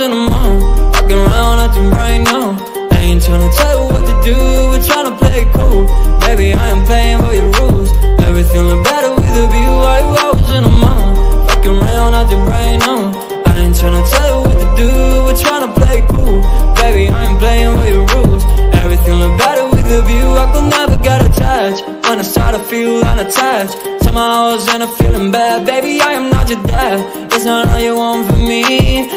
in the mall, walking around acting right now. I ain't tryna tell you what to do, we're tryna play it cool. Baby, I am playing by your rules. Everything look better with a view. I was in the mall, walking around acting right now. I ain't tryna tell you what to do, we're tryna play it cool. Baby, I am playing by your rules. Everything look better with a view. I could never get attached when I start to feel unattached. Somehow I was in a feeling bad. Baby, I am not your dad. It's not all you want from me,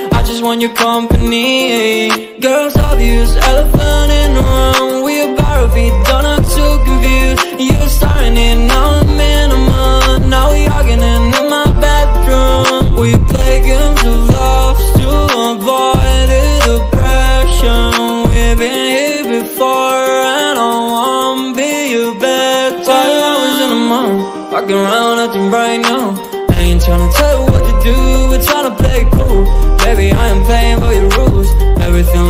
I just want your company. Girls obvious, elephant in the room. We about our feet, don't act too confused. You're starting it, now I'm in a month. Now we arguing in my bedroom. We play games of love to avoid the depression. We've been here before and I wanna be your bed. While I was in the mall, walking around acting right now. I ain't tryna tell you what to do, we're tryna play it cool. Baby, I am playing by your rules. Everything